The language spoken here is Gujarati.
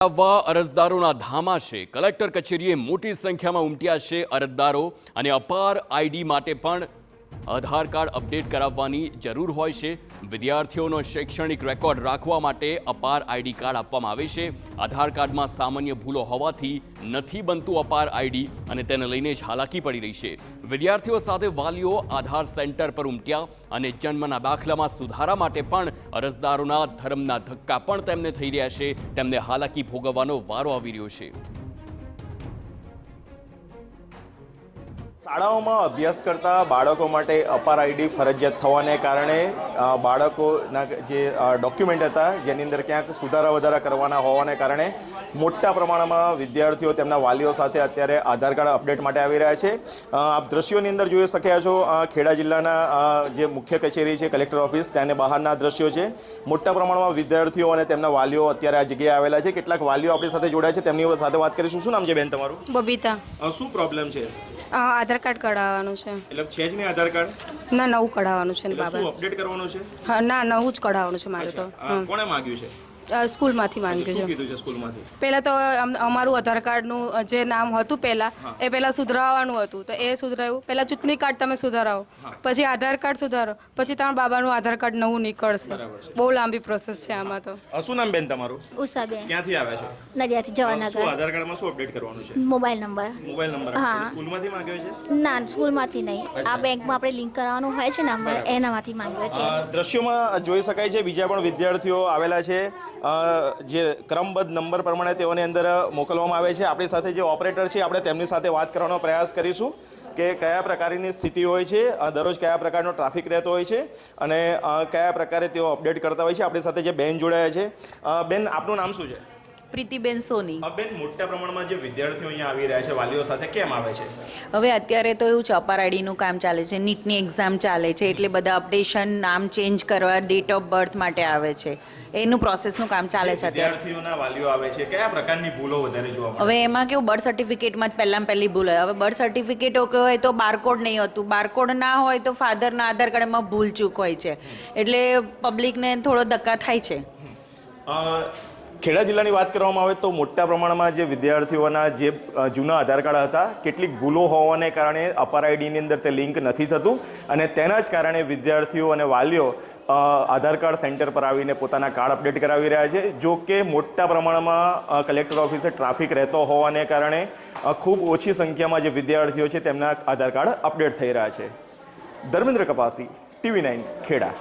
અરજદારોના ધામા છે। કલેક્ટર કચેરીએ મોટી સંખ્યામાં ઉમટ્યા છે અરજદારો અને અપાર આઈડી માટે પણ આધાર કાર્ડ અપડેટ કરાવવાની જરૂર હોય છે। વિદ્યાર્થીઓનો શૈક્ષણિક રેકોર્ડ રાખવા માટે અપાર આઈડી કાર્ડ આપવામાં આવે છે। આધાર કાર્ડમાં સામાન્ય ભૂલો હોવાથી નથી બનતું અપાર આઈડી અને તેને લઈને જ હાલાકી પડી રહી છે। વિદ્યાર્થીઓ સાથે વાલીઓ આધાર સેન્ટર પર ઉમટ્યા અને જન્મના દાખલામાં સુધારા માટે પણ અરજદારોના ધર્મના ધક્કા પણ તેમને થઈ રહ્યા છે। તેમને હાલાકી ભોગવવાનો વારો આવી રહ્યો છે। શાળાઓમાં અભ્યાસ કરતા બાળકો માટે અપાર આઈડી ફરજિયાત થવાને કારણે બાળકોના જે ડોક્યુમેન્ટ હતા જેની અંદર ક્યાંક સુધારા વધારા કરવાના હોવાને કારણે મોટા પ્રમાણમાં વિદ્યાર્થીઓ તેમના વાલીઓ સાથે અત્યારે આધાર કાર્ડ અપડેટ માટે આવી રહ્યા છે। આપ દ્રશ્યોની અંદર જોઈ શક્યા છો ખેડા જિલ્લાના જે મુખ્ય કચેરી છે કલેક્ટર ઓફિસ તેને બહારના દ્રશ્યો છે। મોટા પ્રમાણમાં વિદ્યાર્થીઓ અને તેમના વાલીઓ અત્યારે આ જગ્યાએ આવેલા છે। કેટલાક વાલીઓ આપણી સાથે જોડાયા છે, તેમની સાથે વાત કરીશું। શું નામ છે બેન તમારું? બબીતા। શું પ્રોબ્લેમ છે? આધાર કાર્ડ કઢાવવાનું છે। એટલે છે જ નહીં આધાર કાર્ડ? ના, નવું કઢાવવાનું છે ને બાબા। શું અપડેટ કરવાનું છે? હા, ના, નવું જ કઢાવવાનું છે મારે તો। કોણે માંગ્યું છે? સ્કૂલમાંથી માંગ્યું શું છે। કીધું છે સ્કૂલમાંથી? પહેલાં તો અમારું આધાર કાર્ડનું જે નામ હતું પહેલાં એ પહેલાં સુધરાવવાનું હતું, તો એ સુધરાયું। પહેલાં ચૂંટણી કાર્ડ તમે સુધારાવો, પછી આધાર કાર્ડ સુધારો, પછી તમારા બાબાનું આધાર કાર્ડ નવું નીકળશે। બહુ લાંબી પ્રોસેસ છે આમાં તો। શું નામ બેન તમારું? ઉષાબેન। ક્યાંથી આવે છે? નડિયાદથી જવાનગર। શું આધાર કાર્ડમાં શું અપડેટ કરવાનું છે? Mobile number. મોબાઈલ નંબર હા। સ્કૂલમાંથી માંગ્યો છે? ના, સ્કૂલમાંથી નહીં, આ બેંકમાં આપણે લિંક કરાવવાનું હોય છે નંબર, એનામાંથી માંગ્યો છે। દ્રશ્યોમાં જોઈ શકાય છે બીજા પણ વિદ્યાર્થીઓ આવેલા છે જે ક્રમબદ્ધ નંબર પ્રમાણે તેઓની અંદર મોકલવામાં આવે છે। આપણી સાથે જે ઓપરેટર છે આપણે તેમની સાથે વાત કરવાનો પ્રયાસ કરીશું કે કયા પ્રકારની સ્થિતિ હોય છે, દરરોજ કયા પ્રકારનો ટ્રાફિક રહેતો હોય છે અને કયા પ્રકારે તેઓ અપડેટ કરતા હોય છે। આપણી સાથે જે બેન જોડાયા છે, બેન આપનું નામ શું છે? પ્રીતિબેન સોની। બેન, મોટા પ્રમાણમાં જે વિદ્યાર્થીઓ અહીંયા આવી રહ્યા છે વાલીઓ સાથે કેમ આવે છે? હવે અત્યારે તો એવું છે, અપાર આઈડીનું કામ ચાલે છે, નીટની એક્ઝામ ચાલે છે, એટલે બધા અપડેશન, નામ ચેન્જ કરવા, ડેટ ઓફ બર્થ માટે આવે છે, એનું પ્રોસેસનું કામ ચાલે છે અત્યારે। વિદ્યાર્થીઓના વાલીઓ આવે છે, કયા પ્રકારની ભૂલો વધારે જોવા મળે? હવે એમાં કેવું, બર્થ સર્ટિફિકેટમાં જ પહેલી ભૂલ હોય। હવે બર્થ સર્ટિફિકેટ હોય તો બારકોડ નહીં હોતું, બારકોડ ના હોય તો ફાધરના આધાર કાર્ડમાં ભૂલ ચૂક હોય છે, એટલે પબ્લિકને થોડો ધક્કા થાય છે। ખેડા જિલ્લાની વાત કરવામાં આવે તો મોટા પ્રમાણમાં જે વિદ્યાર્થીઓના જે જૂના આધાર કાર્ડ હતા કેટલીક ભૂલો હોવાને કારણે અપાર આઈડીની અંદર તે લિંક નથી થતું અને તેના જ કારણે વિદ્યાર્થીઓ અને વાલીઓ આધાર કાર્ડ સેન્ટર પર આવીને પોતાના કાર્ડ અપડેટ કરાવી રહ્યા છે। જો કે મોટા પ્રમાણમાં કલેક્ટર ઓફિસે ટ્રાફિક રહેતો હોવાને કારણે ખૂબ ઓછી સંખ્યામાં જે વિદ્યાર્થીઓ છે તેમના આધાર કાર્ડ અપડેટ થઈ રહ્યા છે। ધર્મેન્દ્ર કપાસી, TV9 ખેડા।